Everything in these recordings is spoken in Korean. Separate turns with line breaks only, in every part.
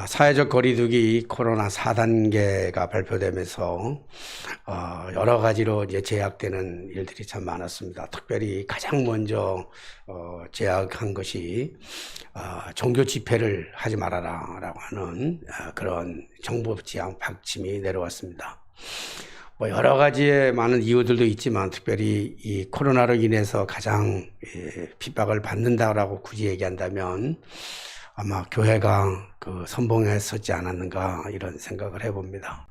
사회적 거리두기 코로나 4단계가 발표되면서 여러 가지로 이제 제약되는 일들이 참 많았습니다. 특별히 가장 먼저 제약한 것이 종교 집회를 하지 말아라라고 하는 그런 정부 지향 방침이 내려왔습니다. 뭐 여러 가지의 많은 이유들도 있지만 특별히 이 코로나로 인해서 가장 핍박을 받는다라고 굳이 얘기한다면 아마 교회가 그 선봉에 섰지 않았는가 이런 생각을 해봅니다.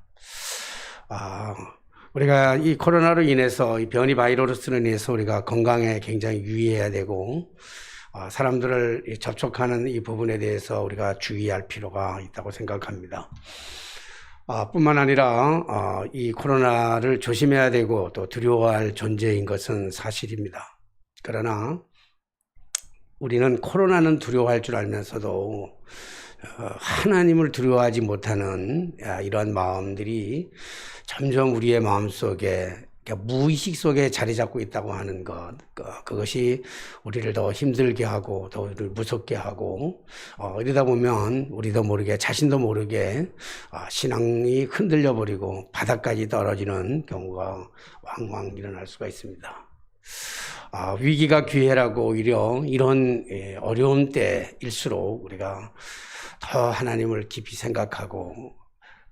우리가 이 코로나로 인해서 이 변이 바이러스로 인해서 우리가 건강에 굉장히 유의해야 되고 사람들을 접촉하는 이 부분에 대해서 우리가 주의할 필요가 있다고 생각합니다. 뿐만 아니라 이 코로나를 조심해야 되고 또 두려워할 존재인 것은 사실입니다. 그러나 우리는 코로나는 두려워할 줄 알면서도 하나님을 두려워하지 못하는 이런 마음들이 점점 우리의 마음속에 무의식 속에 자리 잡고 있다고 하는 것, 그것이 우리를 더 힘들게 하고 더 우리를 무섭게 하고 이러다 보면 우리도 모르게 자신도 모르게 신앙이 흔들려 버리고 바닥까지 떨어지는 경우가 왕왕 일어날 수가 있습니다. 위기가 기회라고 오히려 이런 어려운 때일수록 우리가 더 하나님을 깊이 생각하고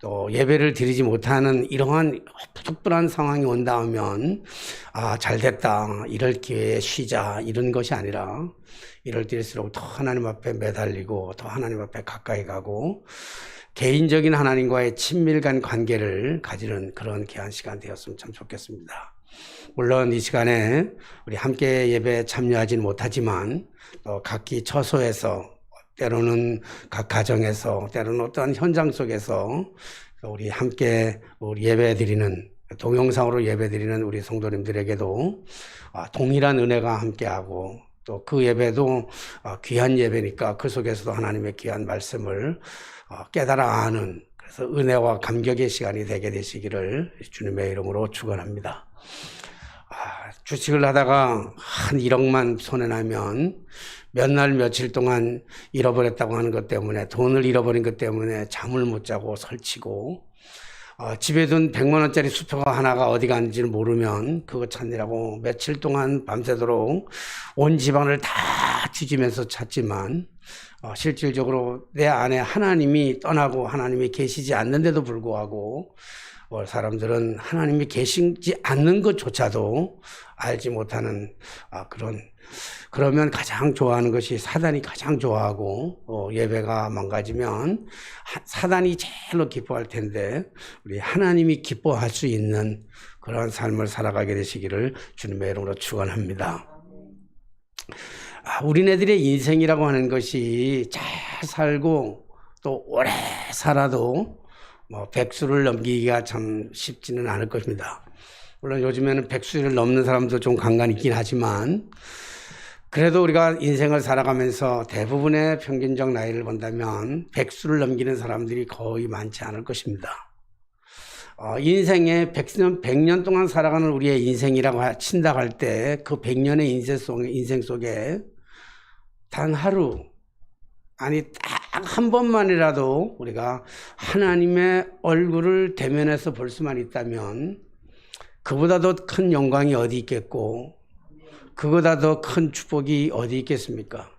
또 예배를 드리지 못하는 이러한 부득불한 상황이 온다 하면 잘됐다, 이럴 기회에 쉬자 이런 것이 아니라 이럴 때일수록 더 하나님 앞에 매달리고 더 하나님 앞에 가까이 가고 개인적인 하나님과의 친밀한 관계를 가지는 그런 귀한 시간 되었으면 참 좋겠습니다. 물론 이 시간에 우리 함께 예배에 참여하지는 못하지만 각기 처소에서 때로는 각 가정에서 때로는 어떠한 현장 속에서 우리 함께 우리 예배 드리는 동영상으로 예배 드리는 우리 성도님들에게도 동일한 은혜가 함께하고 또 그 예배도 귀한 예배니까 그 속에서도 하나님의 귀한 말씀을 깨달아 아는 그래서 은혜와 감격의 시간이 되게 되시기를 주님의 이름으로 축원합니다. 주식을 하다가 한 1억만 손해나면 몇 날 며칠 동안 잃어버렸다고 하는 것 때문에 돈을 잃어버린 것 때문에 잠을 못 자고 설치고 집에 둔 100만 원짜리 수표가 하나가 어디 갔는지를 모르면 그거 찾느라고 며칠 동안 밤새도록 온 집안을 다 뒤지면서 찾지만 실질적으로 내 안에 하나님이 떠나고 하나님이 계시지 않는데도 불구하고 사람들은 하나님이 계시지 않는 것조차도 알지 못하는 그러면 가장 좋아하는 것이 사단이 가장 좋아하고 예배가 망가지면 사단이 제일로 기뻐할 텐데 우리 하나님이 기뻐할 수 있는 그런 삶을 살아가게 되시기를 주님의 이름으로 축원합니다. 우리네들의 인생이라고 하는 것이 잘 살고 또 오래 살아도 백수를 넘기기가 참 쉽지는 않을 것입니다. 물론 요즘에는 백수를 넘는 사람도 좀 간간히 있긴 하지만 그래도 우리가 인생을 살아가면서 대부분의 평균적 나이를 본다면 백수를 넘기는 사람들이 거의 많지 않을 것입니다. 인생에 100년 동안 살아가는 우리의 인생이라고 친다고 할 때 그 100년의 인생 속에 단 하루 아니 딱 한 번만이라도 우리가 하나님의 얼굴을 대면해서 볼 수만 있다면 그보다 더 큰 영광이 어디 있겠고 그보다 더 큰 축복이 어디 있겠습니까?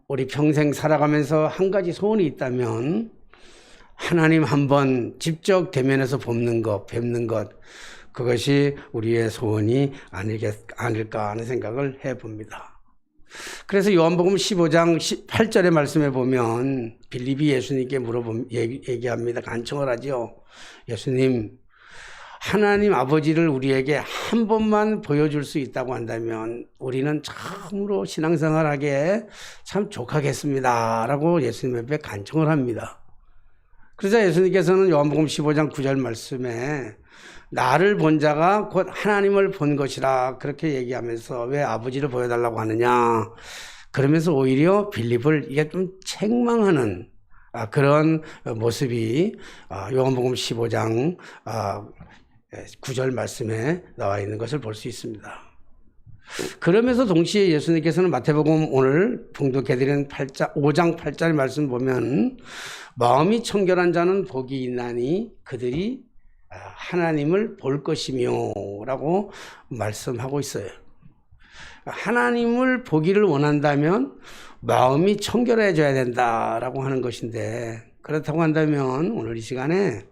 우리 평생 살아가면서 한 가지 소원이 있다면 하나님 한번 직접 대면해서 뵙는 것 그것이 우리의 소원이 아닐까 하는 생각을 해봅니다. 그래서 요한복음 15장 8절의 말씀에 보면 빌립이 예수님께 얘기합니다. 간청을 하죠. 예수님, 하나님 아버지를 우리에게 한 번만 보여줄 수 있다고 한다면 우리는 참으로 신앙생활하기에 참 족하겠습니다 라고 예수님 앞에 간청을 합니다. 그래서 예수님께서는 요한복음 15장 9절 말씀에 나를 본 자가 곧 하나님을 본 것이라 그렇게 얘기하면서 왜 아버지를 보여달라고 하느냐 그러면서 오히려 빌립을 이게 좀 책망하는 그런 모습이 요한복음 15장 9절 말씀에 나와 있는 것을 볼 수 있습니다. 그러면서 동시에 예수님께서는 마태복음 오늘 봉독해드린 5장 8절 말씀 보면 마음이 청결한 자는 복이 있나니 그들이 하나님을 볼 것이며 라고 말씀하고 있어요. 하나님을 보기를 원한다면 마음이 청결해져야 된다라고 하는 것인데, 그렇다고 한다면 오늘 이 시간에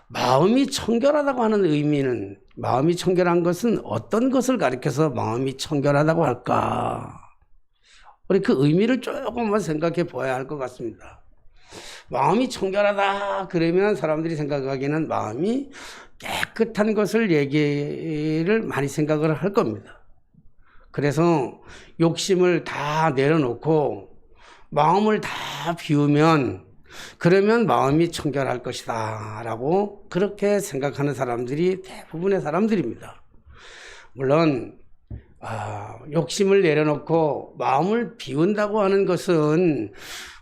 마음이 청결하다고 하는 의미는, 마음이 청결한 것은 어떤 것을 가리켜서 마음이 청결하다고 할까? 우리 그 의미를 조금만 생각해 보아야 할 것 같습니다. 마음이 청결하다 그러면 사람들이 생각하기에는 마음이 깨끗한 것을 얘기를 많이 생각을 할 겁니다. 그래서 욕심을 다 내려놓고 마음을 다 비우면, 그러면 마음이 청결할 것이다 라고 그렇게 생각하는 사람들이 대부분의 사람들입니다. 물론 욕심을 내려놓고 마음을 비운다고 하는 것은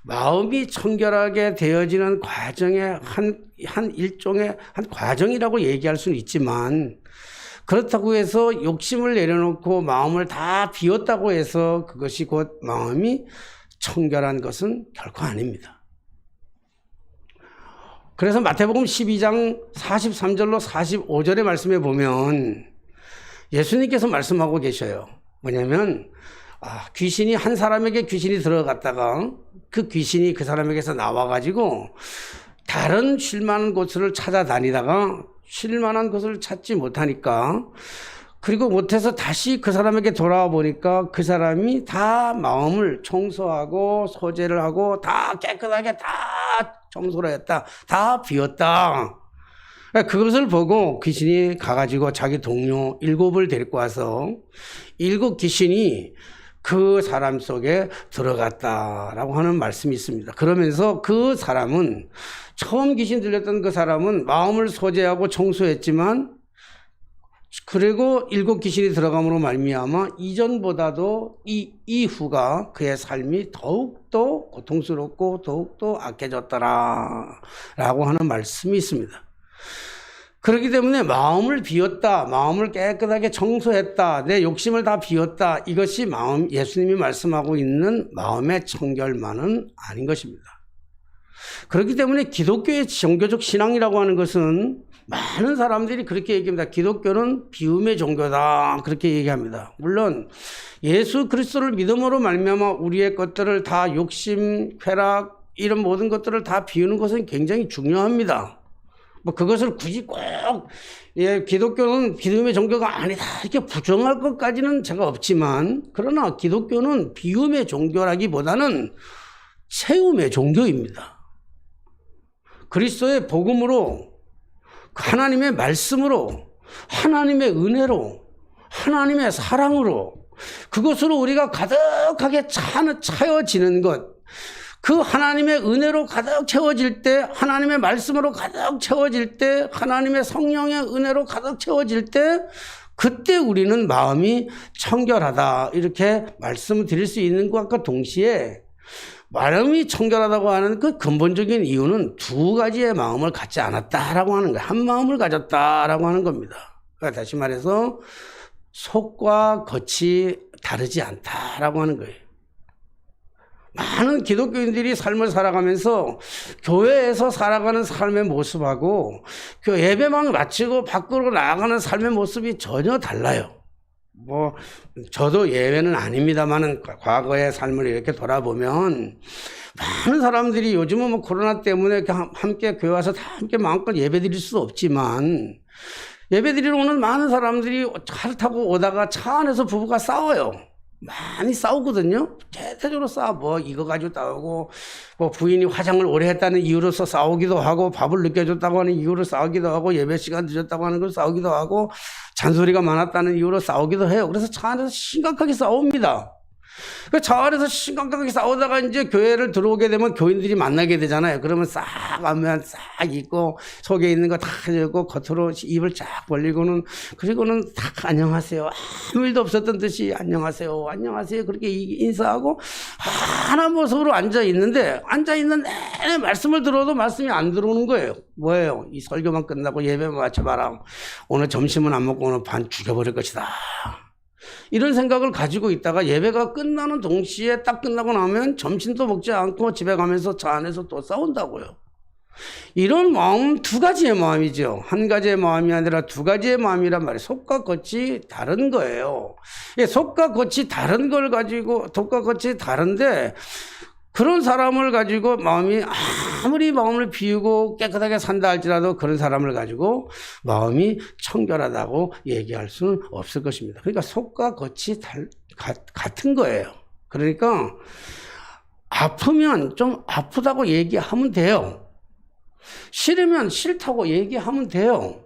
마음이 청결하게 되어지는 과정의 한 일종의 한 과정이라고 얘기할 수는 있지만, 그렇다고 해서 욕심을 내려놓고 마음을 다 비웠다고 해서 그것이 곧 마음이 청결한 것은 결코 아닙니다. 그래서 마태복음 12장 43절로 45절의 말씀에 보면 예수님께서 말씀하고 계셔요. 뭐냐면 귀신이, 한 사람에게 귀신이 들어갔다가 그 귀신이 그 사람에게서 나와가지고 다른 쉴만한 곳을 찾아다니다가 쉴만한 곳을 찾지 못하니까, 그리고 못해서 다시 그 사람에게 돌아와 보니까 그 사람이 다 마음을 청소하고 소재를 하고 다 깨끗하게 다 청소를 했다, 다 비웠다. 그것을 보고 귀신이 가가지고 자기 동료 7을 데리고 와서 7 귀신이 그 사람 속에 들어갔다라고 하는 말씀이 있습니다. 그러면서 그 사람은, 처음 귀신 들렸던 그 사람은 마음을 소재하고 청소했지만, 그리고 7 귀신이 들어감으로 말미암아 이전보다도 이후가 그의 삶이 더욱더 고통스럽고 더욱더 악해졌더라 라고 하는 말씀이 있습니다. 그렇기 때문에 마음을 비웠다, 마음을 깨끗하게 청소했다, 내 욕심을 다 비웠다, 이것이 예수님이 말씀하고 있는 마음의 청결만은 아닌 것입니다. 그렇기 때문에 기독교의 종교적 신앙이라고 하는 것은 많은 사람들이 그렇게 얘기합니다. 기독교는 비움의 종교다, 그렇게 얘기합니다. 물론 예수 그리스도를 믿음으로 말미암아 우리의 것들을 다 욕심, 쾌락, 이런 모든 것들을 다 비우는 것은 굉장히 중요합니다. 그것을 굳이 꼭 기독교는 비움의 종교가 아니다 이렇게 부정할 것까지는 제가 없지만, 그러나 기독교는 비움의 종교라기보다는 세움의 종교입니다. 그리스도의 복음으로, 하나님의 말씀으로, 하나님의 은혜로, 하나님의 사랑으로, 그것으로 우리가 가득하게 차여지는 것, 그 하나님의 은혜로 가득 채워질 때, 하나님의 말씀으로 가득 채워질 때, 하나님의 성령의 은혜로 가득 채워질 때, 그때 우리는 마음이 청결하다 이렇게 말씀을 드릴 수 있는 것과 동시에, 마음이 청결하다고 하는 그 근본적인 이유는 2가지의 마음을 갖지 않았다라고 하는 거예요. 한 마음을 가졌다라고 하는 겁니다. 그러니까 다시 말해서 속과 겉이 다르지 않다라고 하는 거예요. 많은 기독교인들이 삶을 살아가면서 교회에서 살아가는 삶의 모습하고 예배만 마치고 밖으로 나아가는 삶의 모습이 전혀 달라요. 저도 예외는 아닙니다만은 과거의 삶을 이렇게 돌아보면 많은 사람들이 요즘은 코로나 때문에 함께 교회 와서 다 함께 마음껏 예배 드릴 수 없지만, 예배 드리러 오는 많은 사람들이 차를 타고 오다가 차 안에서 부부가 싸워요. 많이 싸우거든요. 대대적으로 싸워. 이거 가지고 싸우고, 부인이 화장을 오래 했다는 이유로서 싸우기도 하고, 밥을 늦게 줬다고 하는 이유로 싸우기도 하고, 예배 시간 늦었다고 하는 걸 싸우기도 하고, 잔소리가 많았다는 이유로 싸우기도 해요. 그래서 차 안에서 심각하게 싸웁니다. 차 안에서 심각하게 싸우다가 이제 교회를 들어오게 되면 교인들이 만나게 되잖아요. 그러면 싹 안면 싹 입고 속에 있는 거 다 들고 겉으로 입을 쫙 벌리고는, 그리고는 딱 안녕하세요, 아무 일도 없었던 듯이 안녕하세요, 안녕하세요 그렇게 인사하고 하나 모습으로 앉아있는데, 앉아있는 내내 말씀을 들어도 말씀이 안 들어오는 거예요. 뭐예요? 이 설교만 끝나고 예배만 마쳐봐라, 오늘 점심은 안 먹고 오늘 반 죽여버릴 것이다. 이런 생각을 가지고 있다가 예배가 끝나는 동시에 딱 끝나고 나면 점심도 먹지 않고 집에 가면서 차 안에서 또 싸운다고요. 이런 마음 두 가지의 마음이죠. 한 가지의 마음이 아니라 두 가지의 마음이란 말이에요. 속과 겉이 다른 거예요. 속과 겉이 다른 걸 가지고, 속과 겉이 다른데 그런 사람을 가지고 마음이 아무리 마음을 비우고 깨끗하게 산다 할지라도 그런 사람을 가지고 마음이 청결하다고 얘기할 수는 없을 것입니다. 그러니까 속과 겉이 같은 거예요. 그러니까 아프면 좀 아프다고 얘기하면 돼요. 싫으면 싫다고 얘기하면 돼요.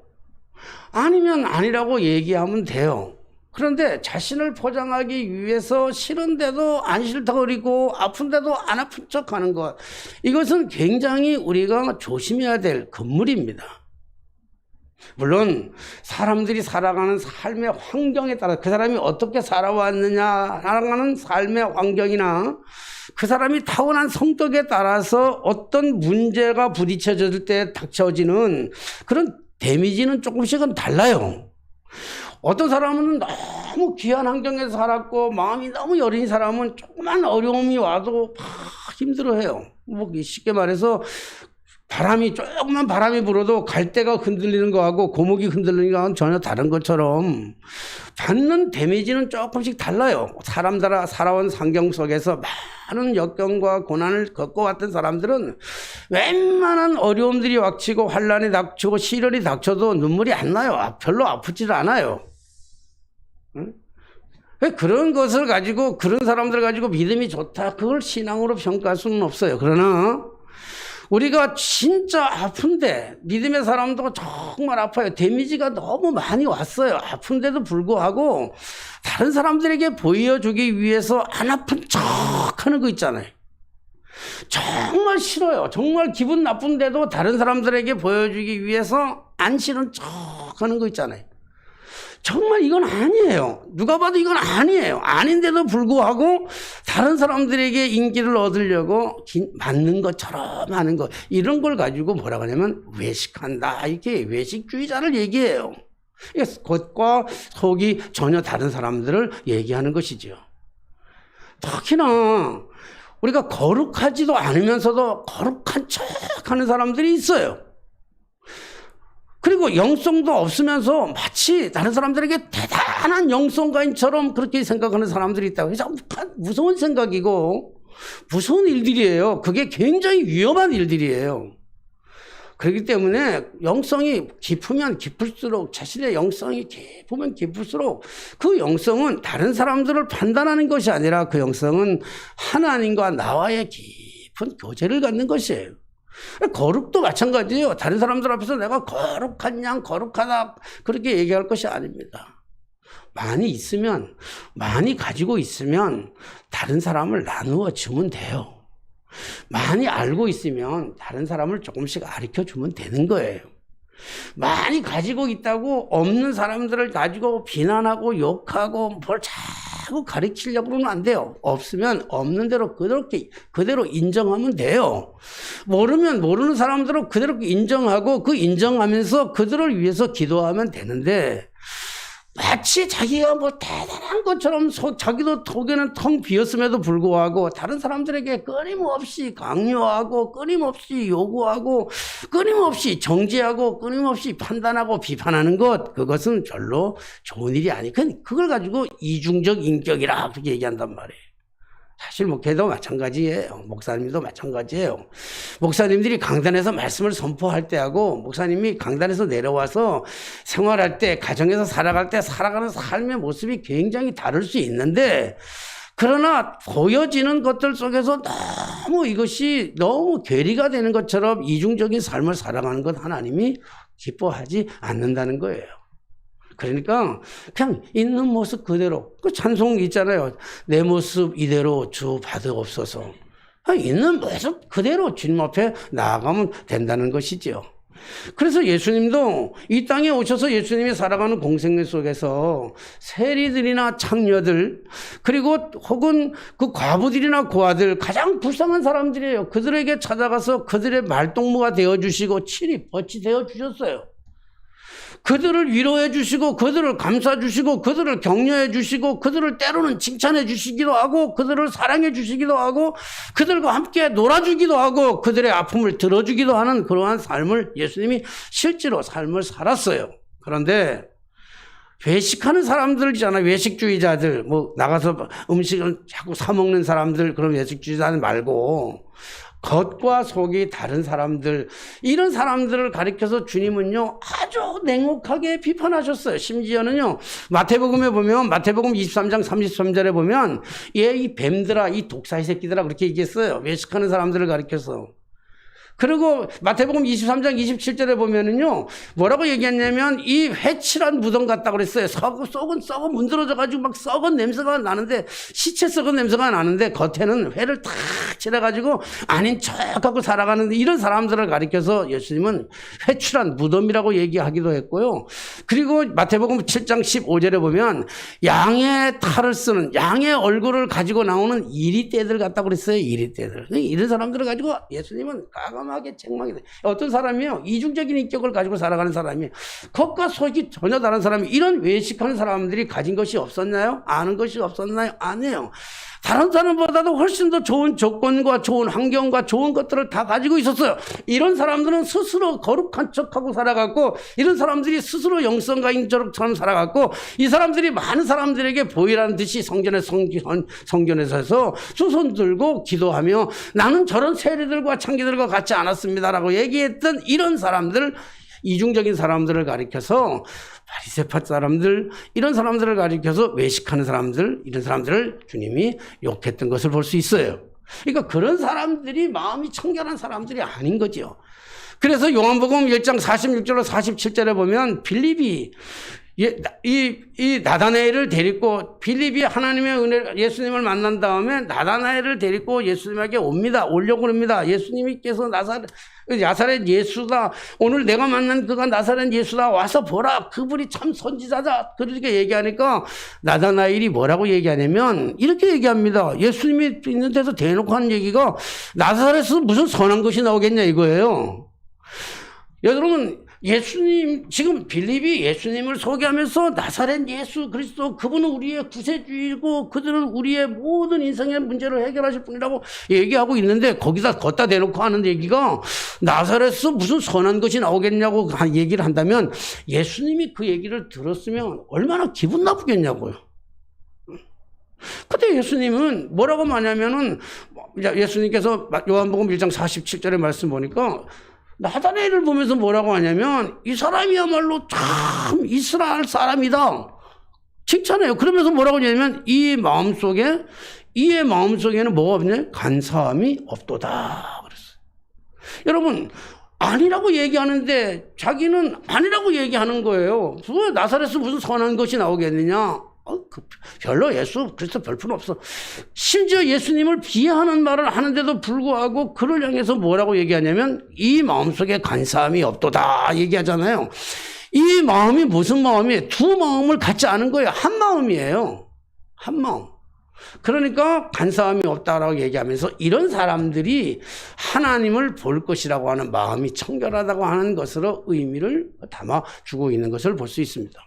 아니면 아니라고 얘기하면 돼요. 그런데 자신을 포장하기 위해서 싫은데도 안 싫다고 그러고 아픈데도 안 아픈 척 하는 것, 이것은 굉장히 우리가 조심해야 될 건물입니다. 물론 사람들이 살아가는 삶의 환경에 따라 그 사람이 어떻게 살아왔느냐, 살아가는 삶의 환경이나 그 사람이 타고난 성격에 따라서 어떤 문제가 부딪혀질 때 닥쳐지는 그런 데미지는 조금씩은 달라요. 어떤 사람은 너무 귀한 환경에서 살았고 마음이 너무 여린 사람은 조그만 어려움이 와도 막 힘들어해요. 뭐 쉽게 말해서 조그만 바람이 불어도 갈대가 흔들리는 거하고 고목이 흔들리는 거하고는 전혀 다른 것처럼 받는 데미지는 조금씩 달라요. 사람들아 살아온 환경 속에서 많은 역경과 고난을 겪어왔던 사람들은 웬만한 어려움들이 닥치고 환난이 닥치고 시련이 닥쳐도 눈물이 안 나요. 별로 아프지도 않아요. 응? 그런 것을 가지고, 그런 사람들 가지고 믿음이 좋다, 그걸 신앙으로 평가할 수는 없어요. 그러나 우리가 진짜 아픈데, 믿음의 사람도 정말 아파요. 데미지가 너무 많이 왔어요. 아픈데도 불구하고 다른 사람들에게 보여주기 위해서 안 아픈 척 하는 거 있잖아요. 정말 싫어요. 정말 기분 나쁜데도 다른 사람들에게 보여주기 위해서 안 싫은 척 하는 거 있잖아요. 정말 이건 아니에요. 누가 봐도 이건 아니에요. 아닌데도 불구하고 다른 사람들에게 인기를 얻으려고 맞는 것처럼 하는 것, 이런 걸 가지고 뭐라고 하냐면 외식한다, 이렇게 외식주의자를 얘기해요. 겉과 속이 전혀 다른 사람들을 얘기하는 것이죠. 특히나 우리가 거룩하지도 않으면서도 거룩한 척 하는 사람들이 있어요. 그리고 영성도 없으면서 마치 다른 사람들에게 대단한 영성가인처럼 그렇게 생각하는 사람들이 있다고 해서 무서운 생각이고 무서운 일들이에요. 그게 굉장히 위험한 일들이에요. 그렇기 때문에 영성이 깊으면 깊을수록, 자신의 영성이 깊으면 깊을수록 그 영성은 다른 사람들을 판단하는 것이 아니라 그 영성은 하나님과 나와의 깊은 교제를 갖는 것이에요. 거룩도 마찬가지예요. 다른 사람들 앞에서 내가 거룩한 양, 거룩하다 그렇게 얘기할 것이 아닙니다. 많이 있으면, 많이 가지고 있으면 다른 사람을 나누어 주면 돼요. 많이 알고 있으면 다른 사람을 조금씩 가르쳐 주면 되는 거예요. 많이 가지고 있다고 없는 사람들을 가지고 비난하고 욕하고 뭘 자꾸 가르치려고 그러면 안 돼요. 없으면 없는 대로 그대로 인정하면 돼요. 모르면 모르는 사람들을 그대로 인정하고 그 인정하면서 그들을 위해서 기도하면 되는데, 마치 자기가 뭐 대단한 것처럼 자기도 속에는 텅 비었음에도 불구하고 다른 사람들에게 끊임없이 강요하고 끊임없이 요구하고 끊임없이 정죄하고 끊임없이 판단하고 비판하는 것, 그것은 별로 좋은 일이 아니고 그걸 가지고 이중적 인격이라 그렇게 얘기한단 말이에요. 사실 목회도 마찬가지예요. 목사님도 마찬가지예요. 목사님들이 강단에서 말씀을 선포할 때하고 목사님이 강단에서 내려와서 생활할 때, 가정에서 살아갈 때 살아가는 삶의 모습이 굉장히 다를 수 있는데, 그러나 보여지는 것들 속에서 이것이 너무 괴리가 되는 것처럼 이중적인 삶을 살아가는 것 하나님이 기뻐하지 않는다는 거예요. 그러니까 그냥 있는 모습 그대로, 그 찬송 있잖아요. 내 모습 이대로 주 받으옵소서. 있는 모습 그대로 주님 앞에 나아가면 된다는 것이죠. 그래서 예수님도 이 땅에 오셔서 예수님이 살아가는 공생애 속에서 세리들이나 창녀들, 그리고 혹은 그 과부들이나 고아들, 가장 불쌍한 사람들이에요. 그들에게 찾아가서 그들의 말동무가 되어주시고 친히 벗이 되어주셨어요. 그들을 위로해 주시고 그들을 감싸 주시고 그들을 격려해 주시고 그들을 때로는 칭찬해 주시기도 하고 그들을 사랑해 주시기도 하고 그들과 함께 놀아주기도 하고 그들의 아픔을 들어주기도 하는 그러한 삶을 예수님이 실제로 삶을 살았어요. 그런데 외식하는 사람들 있잖아요. 외식주의자들, 뭐 나가서 음식을 자꾸 사 먹는 사람들, 그런 외식주의자들 말고 겉과 속이 다른 사람들, 이런 사람들을 가리켜서 주님은요 아주 냉혹하게 비판하셨어요. 심지어는요 마태복음에 보면, 마태복음 23장 33절에 보면 이 뱀들아, 이 독사의 새끼들아, 그렇게 얘기했어요. 외식하는 사람들을 가리켜서. 그리고 마태복음 23장 27절에 보면은요, 뭐라고 얘기했냐면, 이 회칠한 무덤 같다고 그랬어요. 썩은 문드러져가지고 막 썩은 냄새가 나는데, 시체 썩은 냄새가 나는데, 겉에는 회를 탁 칠해가지고, 아닌 척하고 살아가는 이런 사람들을 가리켜서 예수님은 회칠한 무덤이라고 얘기하기도 했고요. 그리고 마태복음 7장 15절에 보면, 양의 탈을 쓰는, 양의 얼굴을 가지고 나오는 이리떼들 같다고 그랬어요. 이리떼들. 이런 사람들을 가지고 예수님은 하게 책망이 돼. 어떤 사람이요, 이중적인 인격을 가지고 살아가는 사람이 겉과 속이 전혀 다른 사람이, 이런 외식하는 사람들이 가진 것이 없었나요? 아는 것이 없었나요? 아니에요. 다른 사람보다도 훨씬 더 좋은 조건과 좋은 환경과 좋은 것들을 다 가지고 있었어요. 이런 사람들은 스스로 거룩한 척하고 살아갔고, 이런 사람들이 스스로 영성가인처럼 살아갔고, 이 사람들이 많은 사람들에게 보이라는 듯이 성전에서 두 손 들고 기도하며 나는 저런 세리들과 창기들과 같지 않았습니다라고 얘기했던 이런 사람들, 이중적인 사람들을 가리켜서, 바리새파 사람들, 이런 사람들을 가리켜서 외식하는 사람들, 이런 사람들을 주님이 욕했던 것을 볼 수 있어요. 그러니까 그런 사람들이 마음이 청결한 사람들이 아닌 거죠. 그래서 요한복음 1장 46절로 47절에 보면 빌립이 이 나다나엘을 데리고, 빌립이 하나님의 은혜, 예수님을 만난 다음에 나다나엘을 데리고 예수님에게 오려고 합니다. 예수님께서 나사렛 예수다. 오늘 내가 만난 그가 나사렛 예수다. 와서 보라. 그분이 참 선지자다. 그렇게 얘기하니까 나다나엘이 뭐라고 얘기하냐면 이렇게 얘기합니다. 예수님이 있는 데서 대놓고 하는 얘기가, 나사렛에서 무슨 선한 것이 나오겠냐 이거예요. 여러분, 지금 빌립이 예수님을 소개하면서 나사렛 예수 그리스도, 그분은 우리의 구세주이고 그들은 우리의 모든 인생의 문제를 해결하실 분이라고 얘기하고 있는데, 거기다 걷다 대놓고 하는 얘기가 나사렛에서 무슨 선한 것이 나오겠냐고 얘기를 한다면, 예수님이 그 얘기를 들었으면 얼마나 기분 나쁘겠냐고요. 그때 예수님은 뭐라고 말하냐면은, 예수님께서 요한복음 1장 47절의 말씀 보니까 나다나엘을 보면서 뭐라고 하냐면, 이 사람이야말로 참 이스라엘 사람이다. 칭찬해요. 그러면서 뭐라고 하냐면, 이의 마음속에는 뭐가 없냐? 간사함이 없도다. 그랬어요. 여러분, 아니라고 얘기하는데 자기는 아니라고 얘기하는 거예요. 왜 나사렛에서 무슨 선한 것이 나오겠느냐? 별로 예수 그리스도 별풍 없어. 심지어 예수님을 비하하는 말을 하는데도 불구하고 그를 향해서 뭐라고 얘기하냐면, 이 마음속에 간사함이 없도다 얘기하잖아요. 이 마음이 무슨 마음이에요? 두 마음을 갖지 않은 거예요. 한 마음이에요. 한 마음. 그러니까 간사함이 없다라고 얘기하면서 이런 사람들이 하나님을 볼 것이라고 하는 마음이 청결하다고 하는 것으로 의미를 담아주고 있는 것을 볼 수 있습니다.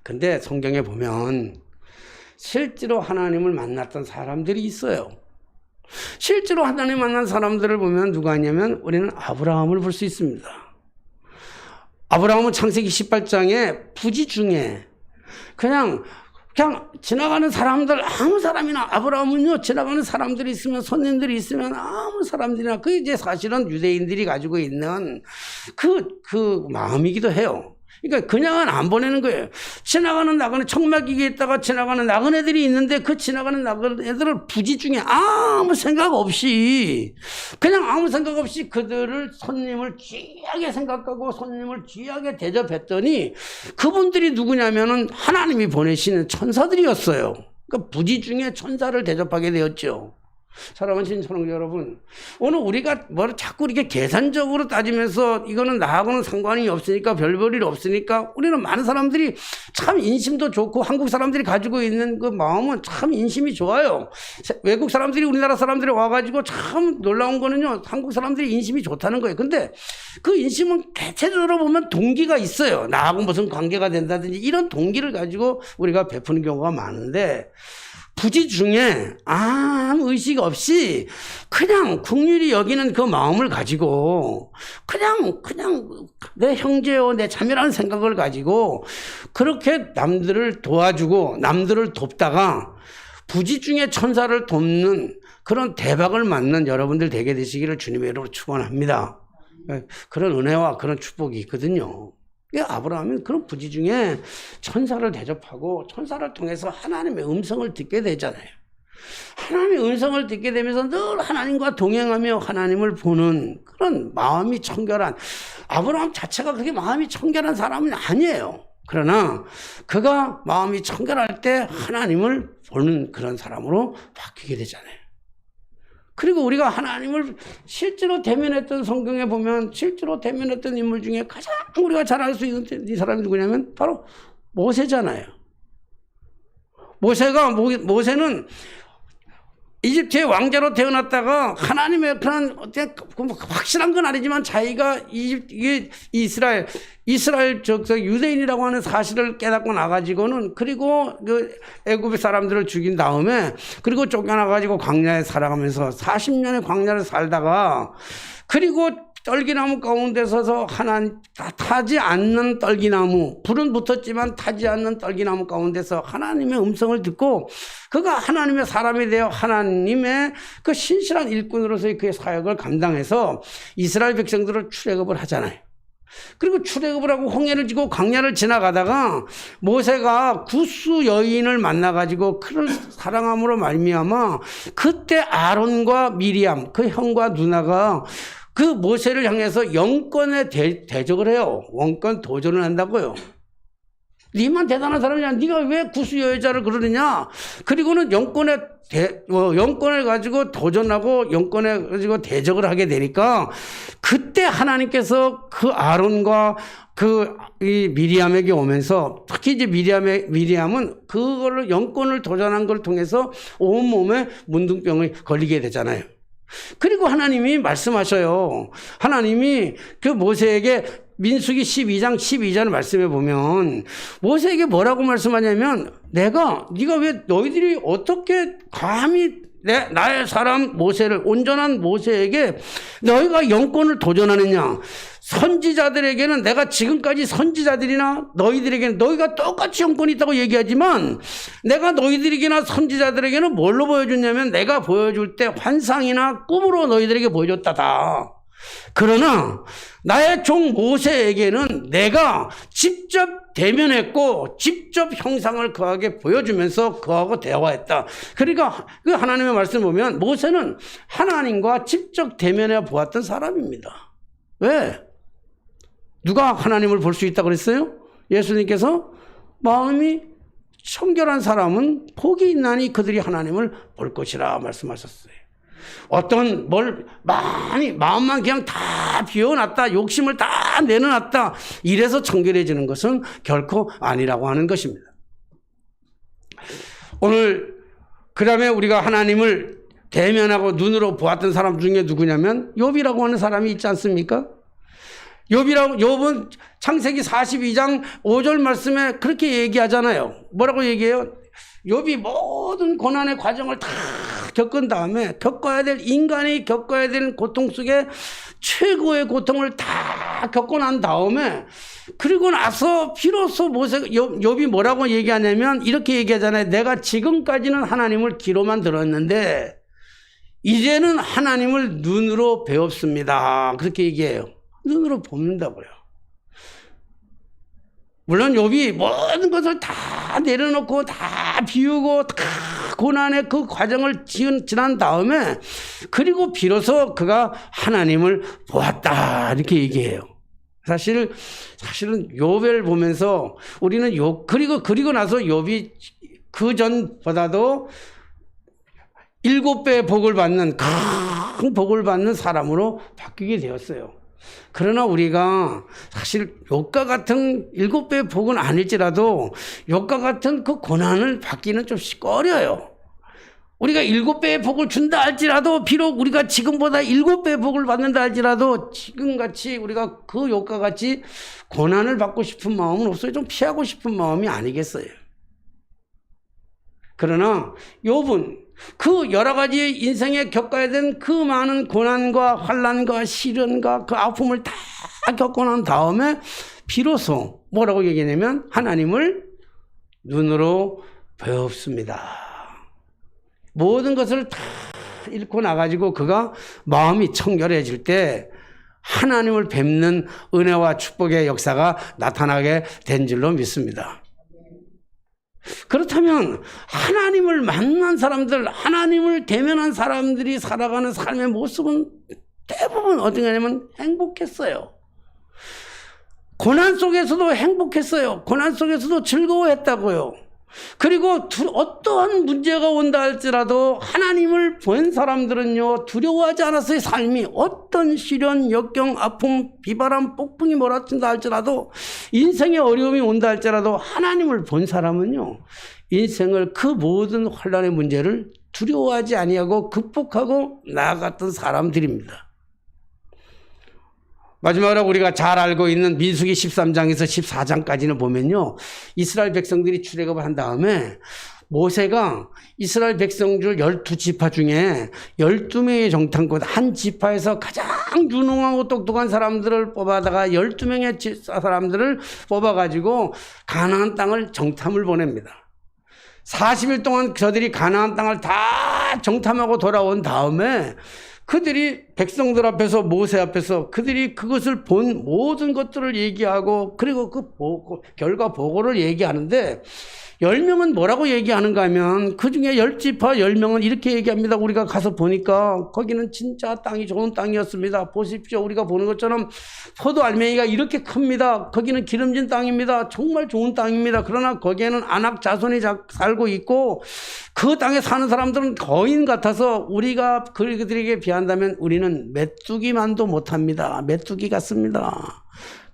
근데 성경에 보면 실제로 하나님을 만났던 사람들이 있어요. 실제로 하나님 만난 사람들을 보면 누가 있냐면 우리는 아브라함을 볼 수 있습니다. 아브라함은 창세기 18장에 부지 중에 그냥 지나가는 사람들, 아무 사람이나, 아브라함은요, 지나가는 사람들이 있으면, 손님들이 있으면 아무 사람들이나, 그게 이제 사실은 유대인들이 가지고 있는 그 마음이기도 해요. 그러니까 그냥은 안 보내는 거예요. 지나가는 나그네, 청막이에 있다가 지나가는 나그네들이 있는데 그 지나가는 나그네들을 부지 중에 아무 생각 없이, 그냥 아무 생각 없이 그들을, 손님을 귀하게 생각하고 손님을 귀하게 대접했더니 그분들이 누구냐면은 하나님이 보내시는 천사들이었어요. 그러니까 부지 중에 천사를 대접하게 되었죠. 사랑하는 청취자 여러분, 오늘 우리가 뭐 자꾸 이렇게 계산적으로 따지면서 이거는 나하고는 상관이 없으니까 별 볼 일 없으니까 우리는 많은 사람들이 참 인심도 좋고 한국 사람들이 가지고 있는 그 마음은 참 인심이 좋아요. 외국 사람들이 우리나라 사람들이 와가지고 참 놀라운 거는요, 한국 사람들이 인심이 좋다는 거예요. 근데 그 인심은 대체적으로 보면 동기가 있어요. 나하고 무슨 관계가 된다든지 이런 동기를 가지고 우리가 베푸는 경우가 많은데, 부지 중에 아무 의식 없이 그냥 국률이 여기는 그 마음을 가지고 그냥 내 형제요, 내 자매라는 생각을 가지고 그렇게 남들을 도와주고 남들을 돕다가 부지 중에 천사를 돕는 그런 대박을 맞는 여러분들 되게 되시기를 주님의 이름으로 축원합니다. 그런 은혜와 그런 축복이 있거든요. 아브라함은 그런 부지 중에 천사를 대접하고 천사를 통해서 하나님의 음성을 듣게 되잖아요. 하나님의 음성을 듣게 되면서 늘 하나님과 동행하며 하나님을 보는 그런 마음이 청결한, 아브라함 자체가 그렇게 마음이 청결한 사람은 아니에요. 그러나 그가 마음이 청결할 때 하나님을 보는 그런 사람으로 바뀌게 되잖아요. 그리고 우리가 하나님을 실제로 대면했던 성경에 보면 실제로 대면했던 인물 중에 가장 우리가 잘 알 수 있는 이 사람이 누구냐면 바로 모세잖아요. 모세는 이집트의 왕자로 태어났다가 하나님의 그런 확실한 건 아니지만 자기가 이스라엘 유대인이라고 하는 사실을 깨닫고 나가지고는, 그리고 그 애굽의 사람들을 죽인 다음에 그리고 쫓겨나가지고 광야에 살아가면서 40년의 광야를 살다가, 그리고 떨기나무 가운데 서서 타지 않는 떨기나무, 불은 붙었지만 타지 않는 떨기나무 가운데서 하나님의 음성을 듣고 그가 하나님의 사람이 되어 하나님의 그 신실한 일꾼으로서의 그의 사역을 감당해서 이스라엘 백성들을 출애굽을 하잖아요. 그리고 출애굽을 하고 홍해를 지고 광야를 지나가다가 모세가 구스 여인을 만나가지고 그를 사랑함으로 말미암아 그때 아론과 미리암 그 형과 누나가 그 모세를 향해서 영권에 대적을 해요. 원권 도전을 한다고요. 니만 대단한 사람이냐? 네가 왜 구스 여자를 그러느냐? 그리고는 영권을 가지고 도전하고 영권에 가지고 대적을 하게 되니까 그때 하나님께서 그 아론과 이 미리암에게 오면서, 특히 이제 미리암은 그걸로 영권을 도전한 걸 통해서 온몸에 문둥병이 걸리게 되잖아요. 그리고 하나님이 말씀하셔요. 하나님이 그 모세에게 민수기 12장 말씀해 보면 모세에게 뭐라고 말씀하냐면, 네가 왜 너희들이 어떻게 감히 나의 사람 모세를, 온전한 모세에게 너희가 영권을 도전하느냐? 선지자들에게는 내가 지금까지 선지자들이나 너희들에게는 너희가 똑같이 영권이 있다고 얘기하지만 내가 너희들에게나 선지자들에게는 뭘로 보여줬냐면 내가 보여줄 때 환상이나 꿈으로 너희들에게 보여줬다다. 그러나 나의 종 모세에게는 내가 직접 대면했고 직접 형상을 그에게 보여주면서 그하고 대화했다. 그러니까 그 하나님의 말씀을 보면 모세는 하나님과 직접 대면해 보았던 사람입니다. 왜? 누가 하나님을 볼 수 있다고 그랬어요? 예수님께서 마음이 청결한 사람은 복이 있나니 그들이 하나님을 볼 것이라 말씀하셨어요. 어떤 마음만 그냥 다 비워놨다, 욕심을 다 내려놨다, 이래서 청결해지는 것은 결코 아니라고 하는 것입니다. 오늘 그 다음에 우리가 하나님을 대면하고 눈으로 보았던 사람 중에 누구냐면 욥이라고 하는 사람이 있지 않습니까? 욥은 창세기 42장 5절 말씀에 그렇게 얘기하잖아요. 뭐라고 얘기해요? 욥이 모든 고난의 과정을 다 겪은 다음에 인간이 겪어야 될 고통 속에 최고의 고통을 다 겪고 난 다음에, 그리고 나서 비로소 욥이 뭐라고 얘기하냐면 이렇게 얘기하잖아요. 내가 지금까지는 하나님을 귀로만 들었는데 이제는 하나님을 눈으로 배웠습니다. 그렇게 얘기해요. 눈으로 본다고요. 물론 욥이 모든 것을 다 내려놓고 다 비우고 다 고난의 그 과정을 지난 다음에 그리고 비로소 그가 하나님을 보았다 이렇게 얘기해요. 사실은 욥을 보면서 우리는 그리고 나서 욥이 그 전보다도 7배의 복을 받는 큰 복을 받는 사람으로 바뀌게 되었어요. 그러나 우리가 사실 욕과 같은 7배의 복은 아닐지라도 욕과 같은 그 고난을 받기는 좀 꺼려요. 우리가 7배의 복을 준다 할지라도, 비록 우리가 지금보다 7배의 복을 받는다 할지라도 지금같이 우리가 그 욕과 같이 고난을 받고 싶은 마음은 없어요. 좀 피하고 싶은 마음이 아니겠어요. 그러나 욥은 그 여러 가지 인생에 겪어야 된 그 많은 고난과 환난과 시련과 그 아픔을 다 겪고 난 다음에 비로소 뭐라고 얘기하냐면 하나님을 눈으로 배웠습니다. 모든 것을 다 잃고 나가지고 그가 마음이 청결해질 때 하나님을 뵙는 은혜와 축복의 역사가 나타나게 된 줄로 믿습니다. 그렇다면 하나님을 만난 사람들, 하나님을 대면한 사람들이 살아가는 삶의 모습은 대부분 어떻게 하냐면 행복했어요. 고난 속에서도 행복했어요. 고난 속에서도 즐거워했다고요. 그리고 어떠한 문제가 온다 할지라도 하나님을 본 사람들은요, 두려워하지 않았어요. 삶이 어떤 시련, 역경, 아픔, 비바람, 폭풍이 몰아친다 할지라도, 인생의 어려움이 온다 할지라도 하나님을 본 사람은요, 인생을 그 모든 환난의 문제를 두려워하지 아니하고 극복하고 나아갔던 사람들입니다. 마지막으로 우리가 잘 알고 있는 민수기 13장에서 14장까지는 보면요, 이스라엘 백성들이 출애굽을 한 다음에 모세가 이스라엘 백성 중 12지파 중에 12명의 정탐꾼, 한 지파에서 가장 유능하고 똑똑한 사람들을 뽑아다가 12명의 사람들을 뽑아가지고 가나안 땅을 정탐을 보냅니다. 40일 동안 저들이 가나안 땅을 다 정탐하고 돌아온 다음에 그들이 백성들 앞에서, 모세 앞에서 그들이 그것을 본 모든 것들을 얘기하고, 그리고 그 결과 보고를 얘기하는데, 10명은 뭐라고 얘기하는가 하면, 그 중에 10지파 10명은 이렇게 얘기합니다. 우리가 가서 보니까 거기는 진짜 땅이 좋은 땅이었습니다. 보십시오. 우리가 보는 것처럼 포도 알맹이가 이렇게 큽니다. 거기는 기름진 땅입니다. 정말 좋은 땅입니다. 그러나 거기에는 안악 자손이 살고 있고, 그 땅에 사는 사람들은 거인 같아서 우리가 그들에게 비한다면 우리는 메뚜기만도 못합니다. 메뚜기 같습니다.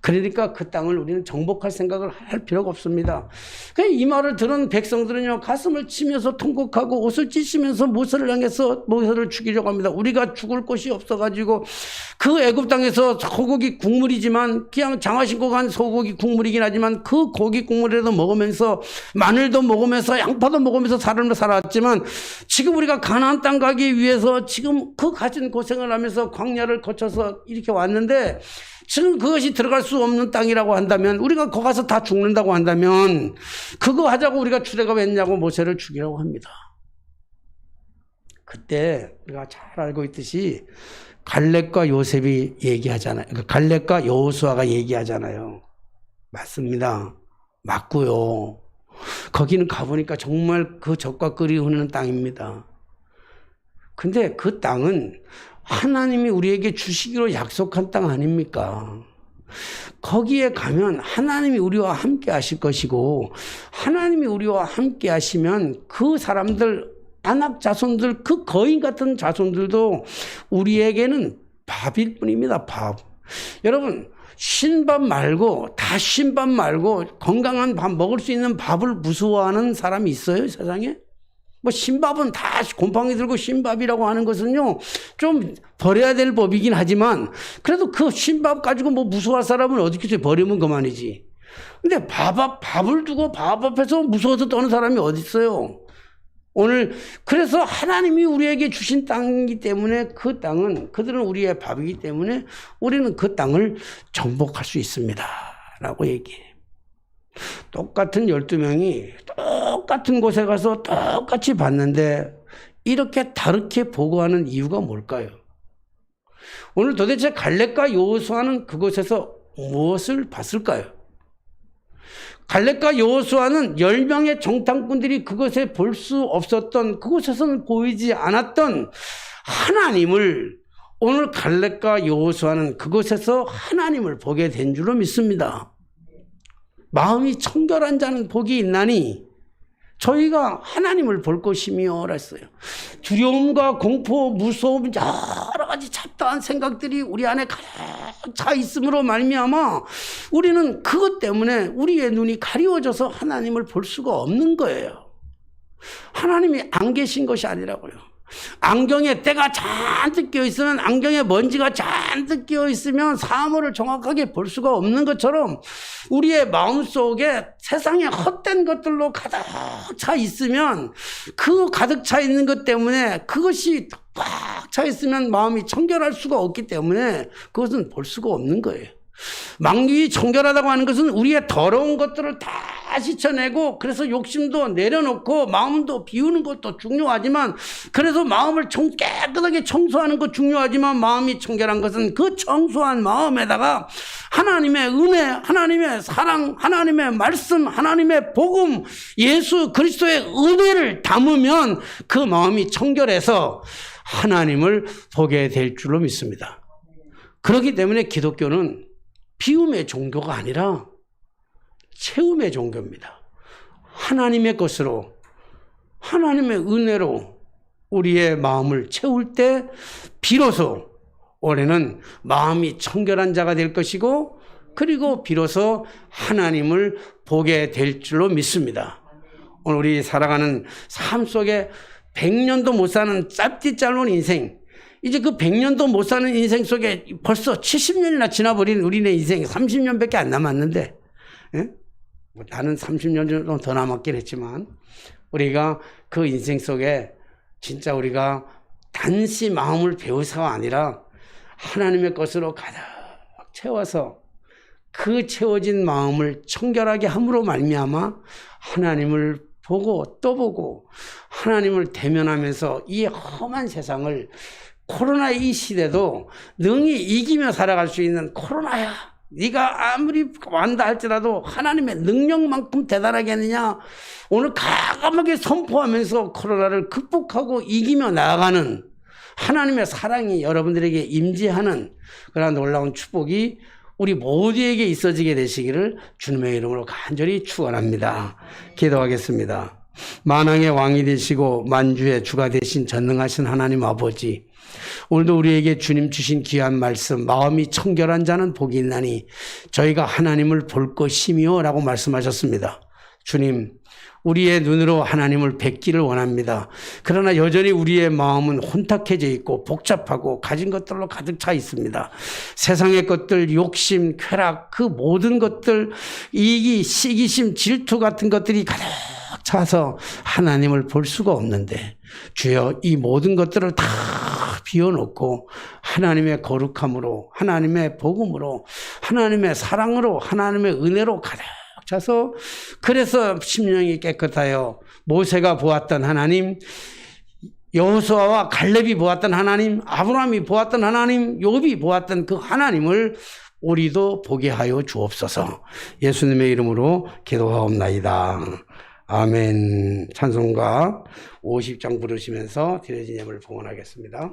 그러니까 그 땅을 우리는 정복할 생각을 할 필요가 없습니다. 이 말을 들은 백성들은요, 가슴을 치면서 통곡하고 옷을 찢으면서 모세를 향해서 모세를 죽이려고 합니다. 우리가 죽을 곳이 없어가지고 그 애굽 땅에서 소고기 국물이지만, 그냥 장화 신고 간 소고기 국물이긴 하지만 그 고기 국물이라도 먹으면서, 마늘도 먹으면서 양파도 먹으면서 삶을 살았지만, 지금 우리가 가나안 땅 가기 위해서 지금 그 가진 고생을 하면서 광야를 거쳐서 이렇게 왔는데, 지금 그것이 들어갈 수 없는 땅이라고 한다면, 우리가 거기 가서 다 죽는다고 한다면, 그거 하자고 우리가 출애굽했냐고 모세를 죽이라고 합니다. 그때 우리가 잘 알고 있듯이 갈렙과 요셉이 얘기하잖아요. 갈렙과 여호수아가 얘기하잖아요. 맞습니다. 맞고요. 거기는 가보니까 정말 그 젖과 꿀이 흐르는 땅입니다. 근데 그 땅은 하나님이 우리에게 주시기로 약속한 땅 아닙니까? 거기에 가면 하나님이 우리와 함께 하실 것이고, 하나님이 우리와 함께 하시면 그 사람들, 안악 자손들, 그 거인 같은 자손들도 우리에게는 밥일 뿐입니다. 밥. 여러분, 신밥 말고, 다 신밥 말고 건강한 밥, 먹을 수 있는 밥을 무서워하는 사람이 있어요, 세상에? 뭐 신밥은 다 곰팡이 들고 신밥이라고 하는 것은요, 좀 버려야 될 법이긴 하지만, 그래도 그 신밥 가지고 뭐 무서워할 사람은 어디 있겠어요? 버리면 그만이지. 근데 밥을 두고 밥 앞에서 무서워서 떠는 사람이 어디 있어요? 오늘 그래서 하나님이 우리에게 주신 땅이기 때문에, 그 땅은, 그들은 우리의 밥이기 때문에 우리는 그 땅을 정복할 수 있습니다 라고 얘기해요. 똑같은 12명이 똑같은 곳에 가서 똑같이 봤는데 이렇게 다르게 보고하는 이유가 뭘까요? 오늘 도대체 갈렙과 여호수아는 그곳에서 무엇을 봤을까요? 갈렙과 여호수아는 10명의 정탐꾼들이 그곳에 볼 수 없었던, 그곳에서는 보이지 않았던 하나님을, 오늘 갈렙과 여호수아는 그곳에서 하나님을 보게 된 줄로 믿습니다. 마음이 청결한 자는 복이 있나니 저희가 하나님을 볼 것이며 했어요. 두려움과 공포, 무서움, 여러 가지 잡다한 생각들이 우리 안에 가득 차 있음으로 말미암아 우리는 그것 때문에 우리의 눈이 가리워져서 하나님을 볼 수가 없는 거예요. 하나님이 안 계신 것이 아니라고요. 안경에 때가 잔뜩 끼어 있으면, 안경에 먼지가 잔뜩 끼어 있으면 사물을 정확하게 볼 수가 없는 것처럼 우리의 마음속에 세상에 헛된 것들로 가득 차 있으면, 그 가득 차 있는 것 때문에, 그것이 꽉 차 있으면 마음이 청결할 수가 없기 때문에 그것은 볼 수가 없는 거예요. 마음이 청결하다고 하는 것은 우리의 더러운 것들을 다 씻어내고, 그래서 욕심도 내려놓고 마음도 비우는 것도 중요하지만, 그래서 마음을 깨끗하게 청소하는 것 중요하지만, 마음이 청결한 것은 그 청소한 마음에다가 하나님의 은혜, 하나님의 사랑, 하나님의 말씀, 하나님의 복음, 예수 그리스도의 은혜를 담으면 그 마음이 청결해서 하나님을 보게 될 줄로 믿습니다. 그렇기 때문에 기독교는 비움의 종교가 아니라 채움의 종교입니다. 하나님의 것으로, 하나님의 은혜로 우리의 마음을 채울 때 비로소 올해는 마음이 청결한 자가 될 것이고, 그리고 비로소 하나님을 보게 될 줄로 믿습니다. 오늘 우리 살아가는 삶 속에 100년도 못 사는 짧은 인생, 이제 그 100년도 못 사는 인생 속에 벌써 70년이나 지나버린 우리네 인생 30년밖에 안 남았는데, 예? 나는 30년 정도 더 남았긴 했지만, 우리가 그 인생 속에 진짜 우리가 단지 마음을 배워서가 아니라 하나님의 것으로 가득 채워서 그 채워진 마음을 청결하게 함으로 말미암아 하나님을 보고 또 보고 하나님을 대면하면서 이 험한 세상을, 코로나 이 시대도 능히 이기며 살아갈 수 있는, 코로나야 네가 아무리 완다 할지라도 하나님의 능력만큼 대단하겠느냐, 오늘 과감하게 선포하면서 코로나를 극복하고 이기며 나아가는 하나님의 사랑이 여러분들에게 임재하는 그런 놀라운 축복이 우리 모두에게 있어지게 되시기를 주님의 이름으로 간절히 축원합니다. 기도하겠습니다. 만왕의 왕이 되시고 만주의 주가 되신 전능하신 하나님 아버지, 오늘도 우리에게 주님 주신 귀한 말씀, 마음이 청결한 자는 복이 있나니 저희가 하나님을 볼 것이며 라고 말씀하셨습니다. 주님, 우리의 눈으로 하나님을 뵙기를 원합니다. 그러나 여전히 우리의 마음은 혼탁해져 있고 복잡하고 가진 것들로 가득 차 있습니다. 세상의 것들, 욕심, 쾌락, 그 모든 것들, 이기, 시기심, 질투 같은 것들이 가득 차서 하나님을 볼 수가 없는데, 주여 이 모든 것들을 다 비워놓고 하나님의 거룩함으로, 하나님의 복음으로, 하나님의 사랑으로, 하나님의 은혜로 가득 차서, 그래서 심령이 깨끗하여 모세가 보았던 하나님, 여호수아와 갈렙이 보았던 하나님, 아브라함이 보았던 하나님, 욥이 보았던 그 하나님을 우리도 보게 하여 주옵소서. 예수님의 이름으로 기도하옵나이다. 아멘. 찬송가 50장 부르시면서 드려진 예물을 봉헌하겠습니다.